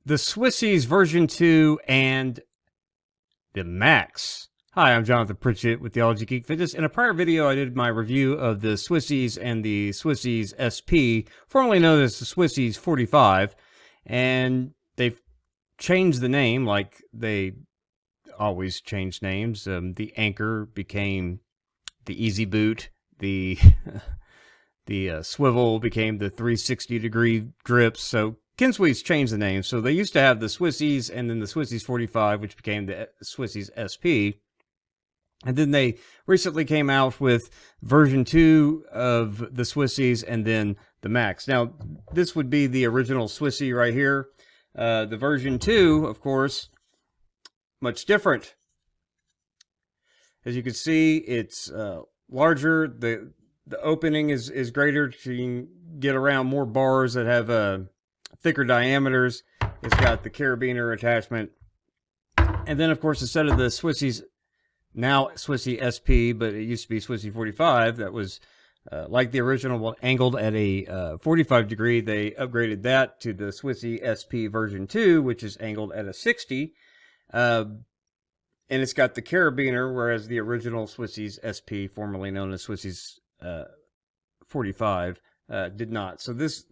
the Swissies version 2 and the Max. Hi, I'm Jonathan Pritchett with Theology, Geek, Fitness. In a prior video, I did my review of the Swissies and the Swissies SP, formerly known as the Swissies 45, and they've changed the name like they always change names. The Anchor became the Easy Boot, the Swivel became the 360-degree grips. So Kensui's changed the name. So they used to have the Swissies and then the Swissies 45, which became the Swissies SP. And then they recently came out with version 2 of the Swissies and then the Max. Now, this would be the original Swissie right here. The version 2, of course, much different. As you can see, it's larger. The opening is greater to get around more bars that have thicker diameters. It's got the carabiner attachment. And then, of course, instead of the Swissies, now Swissie SP, but it used to be Swissie 45, that was like the original one, angled at a 45 degree. They upgraded that to the Swissie SP version 2, which is angled at a 60. And it's got the carabiner, whereas the original Swissies SP, formerly known as Swissies 45, did not. So this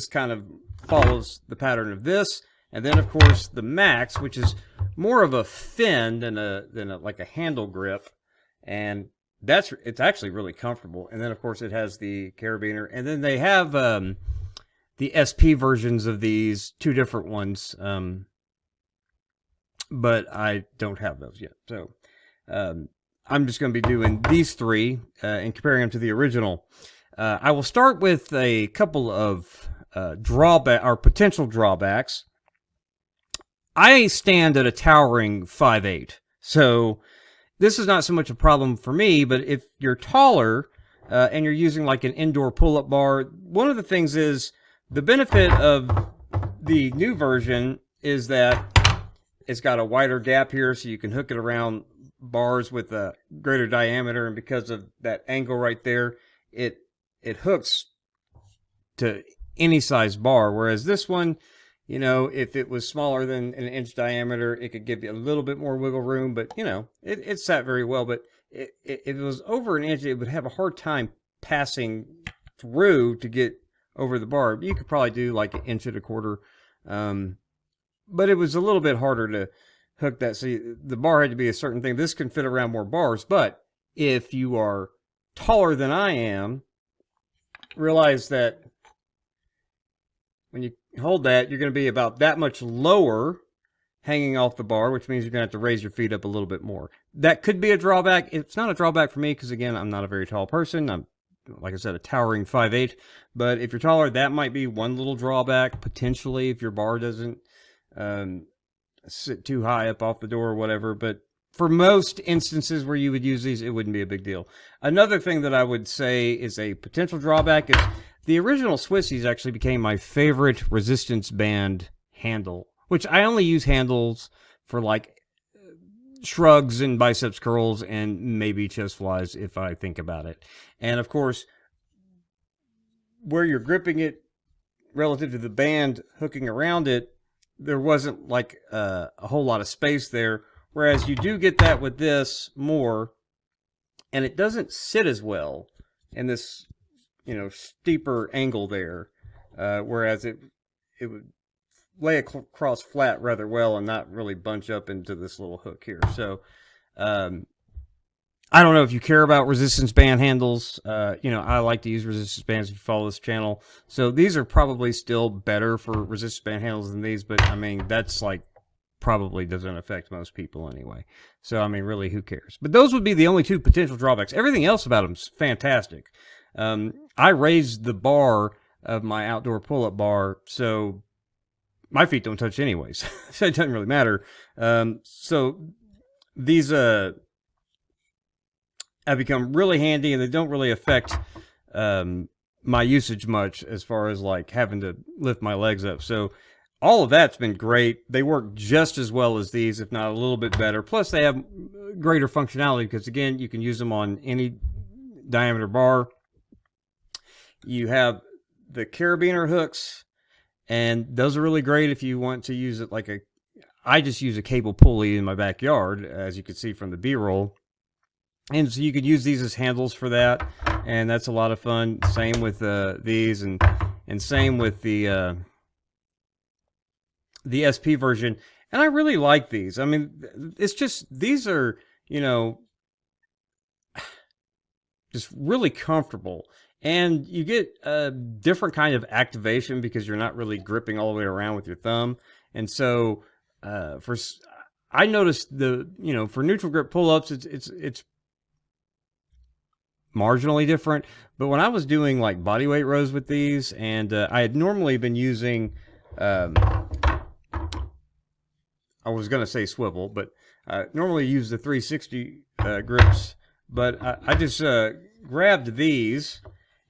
kind of follows the pattern of this. And then, of course, the Max, which is more of a fin than like a handle grip, and it's actually really comfortable. And then, of course, it has the carabiner, and then they have the SP versions of these, two different ones, but I don't have those yet. So I'm just going to be doing these three and comparing them to the original. I will start with a couple of potential drawbacks. I stand at a towering 5'8", so this is not so much a problem for me, but if you're taller and you're using like an indoor pull-up bar, one of the things is the benefit of the new version is that it's got a wider gap here, so you can hook it around bars with a greater diameter, and because of that angle right there, it hooks to any size bar, whereas this one, you know, if it was smaller than an inch diameter, it could give you a little bit more wiggle room, but, you know, it sat very well. But if it was over an inch, it would have a hard time passing through to get over the bar. You could probably do like an inch and a quarter, but it was a little bit harder to hook that. So the bar had to be a certain thing. This can fit around more bars, but if you are taller than I am, realize that when you hold that, you're going to be about that much lower hanging off the bar, which means you're going to have to raise your feet up a little bit more. That could be a drawback. It's not a drawback for me because, again, I'm not a very tall person. I'm, like I said, a towering 5'8". But if you're taller, that might be one little drawback, potentially, if your bar doesn't sit too high up off the door or whatever. But for most instances where you would use these, it wouldn't be a big deal. Another thing that I would say is a potential drawback is the original Swissies actually became my favorite resistance band handle, which I only use handles for like shrugs and biceps curls and maybe chest flies if I think about it. And of course, where you're gripping it relative to the band hooking around it, there wasn't like a whole lot of space there. Whereas you do get that with this more, and it doesn't sit as well in this, you know, steeper angle there, whereas it would lay across flat rather well and not really bunch up into this little hook here. So I don't know if you care about resistance band handles. You know, I like to use resistance bands if you follow this channel. So these are probably still better for resistance band handles than these, but I mean, that's like probably doesn't affect most people anyway. So, I mean, really, who cares? But those would be the only two potential drawbacks. Everything else about them is fantastic. I raised the bar of my outdoor pull-up bar, so my feet don't touch anyways. So it doesn't really matter. So these have become really handy, and they don't really affect my usage much as far as like having to lift my legs up. So all of that's been great. They work just as well as these, if not a little bit better. Plus, they have greater functionality because, again, you can use them on any diameter bar. You have the carabiner hooks, And those are really great if you want to use it like I just use a cable pulley in my backyard, as you can see from the B-roll. And so you could use these as handles for that, and that's a lot of fun. Same with these, and same with the SP version. And I really like these. I mean, it's just, these are, you know, just really comfortable. And you get a different kind of activation because you're not really gripping all the way around with your thumb. And so, I noticed for neutral grip pull-ups, it's marginally different. But when I was doing like body weight rows with these, and I had normally been using, I was going to say swivel, but I normally use the 360 grips. But I just grabbed these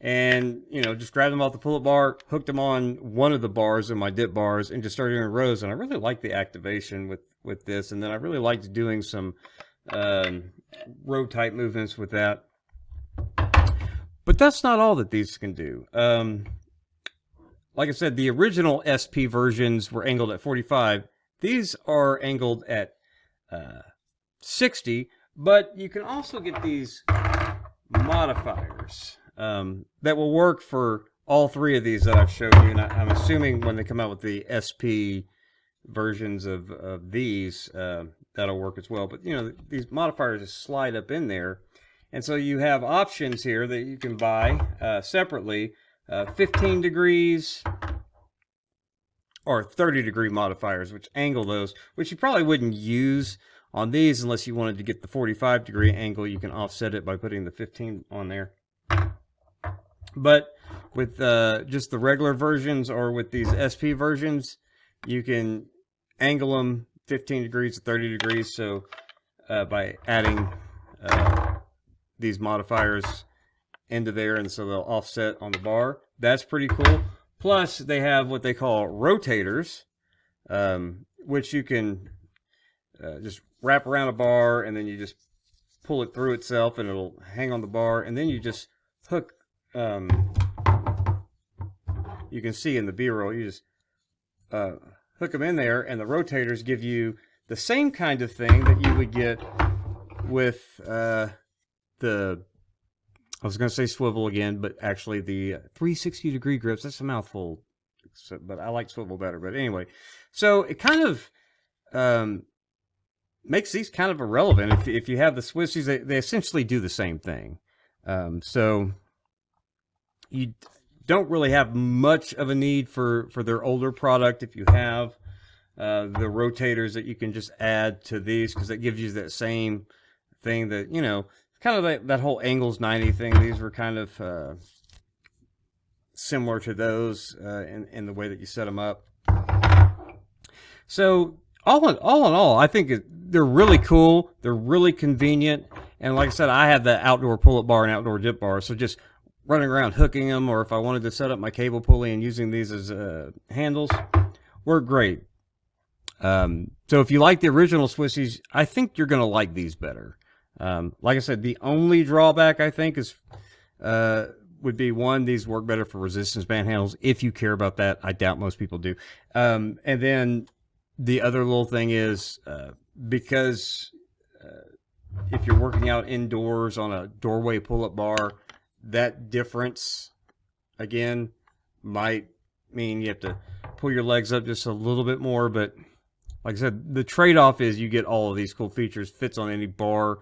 and, just grabbed them off the pull-up bar, hooked them on one of the bars in my dip bars, and just started doing rows. And I really liked the activation with this. And then I really liked doing some row type movements with that. But that's not all that these can do. Like I said, the original SP versions were angled at 45. These are angled at 60, but you can also get these modifiers that will work for all three of these that I've showed you. And I'm assuming when they come out with the SP versions of these, that'll work as well. But, these modifiers just slide up in there. And so you have options here that you can buy separately, 15 degrees or 30-degree modifiers, which angle those, which you probably wouldn't use on these unless you wanted to get the 45-degree angle. You can offset it by putting the 15 on there. But with just the regular versions or with these SP versions, you can angle them 15 degrees to 30 degrees. So by adding these modifiers into there, and so they'll offset on the bar. That's pretty cool. Plus, they have what they call rotators, which you can just wrap around a bar, and then you just pull it through itself, and it'll hang on the bar, and then you just hook. You can see in the B-roll, you just hook them in there, and the rotators give you the same kind of thing that you would get with I was going to say swivel again, but actually the 360-degree grips, that's a mouthful, but I like swivel better. But anyway, so it kind of makes these kind of irrelevant. If you have the Swissies, they essentially do the same thing. So you don't really have much of a need for their older product if you have the rotators that you can just add to these, because that gives you that same thing that, kind of that whole angles 90 thing. These were kind of similar to those in the way that you set them up. So all in all, I think they're really cool. They're really convenient. And like I said, I have the outdoor pull-up bar and outdoor dip bar. So just running around hooking them, or if I wanted to set up my cable pulley and using these as handles, work great. So if you like the original Swissies, I think you're going to like these better. Like I said, the only drawback I think is would be, one, these work better for resistance band handles if you care about that. I doubt most people do. And then the other little thing is because if you're working out indoors on a doorway pull-up bar, that difference again might mean you have to pull your legs up just a little bit more. But like I said, the trade-off is you get all of these cool features. Fits on any bar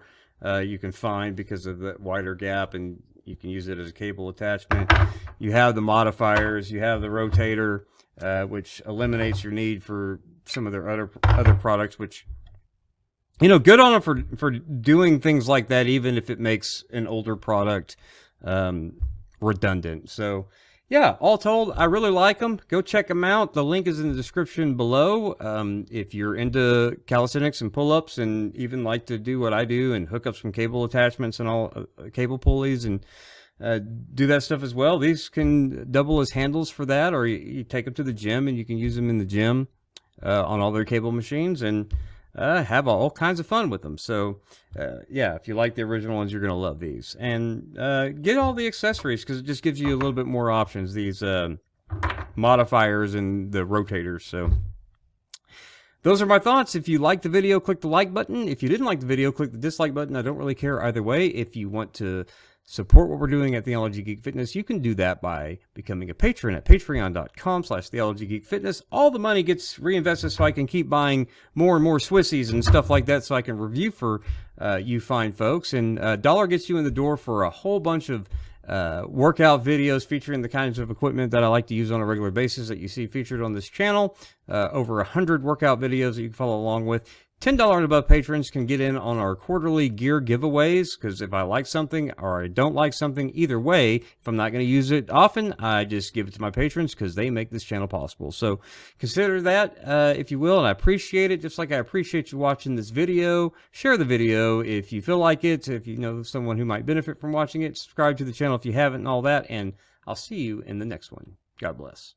you can find because of that wider gap, and you can use it as a cable attachment. You have the modifiers, you have the rotator, which eliminates your need for some of their other products, which, good on them for doing things like that, even if it makes an older product redundant. So yeah, all told, I really like them. Go check them out. The link is in the description below. If you're into calisthenics and pull-ups and even like to do what I do and hook up some cable attachments and all cable pulleys and do that stuff as well, these can double as handles for that, or you take them to the gym and you can use them in the gym on all their cable machines and have all kinds of fun with them. So yeah, if you like the original ones, you're going to love these. And get all the accessories, because it just gives you a little bit more options. These modifiers and the rotators. So those are my thoughts. If you liked the video, click the like button. If you didn't like the video, click the dislike button. I don't really care either way. If you want to support what we're doing at Theology Geek Fitness, you can do that by becoming a patron at patreon.com/theologygeekfitness. All the money gets reinvested so I can keep buying more and more Swissies and stuff like that so I can review for you fine folks. And $1 gets you in the door for a whole bunch of workout videos featuring the kinds of equipment that I like to use on a regular basis that you see featured on this channel. Over 100 workout videos that you can follow along with. $10 and above patrons can get in on our quarterly gear giveaways, because if I like something or I don't like something, either way, if I'm not going to use it often, I just give it to my patrons because they make this channel possible. So consider that, if you will, and I appreciate it, just like I appreciate you watching this video. Share the video if you feel like it, if you know someone who might benefit from watching it. Subscribe to the channel if you haven't and all that, and I'll see you in the next one. God bless.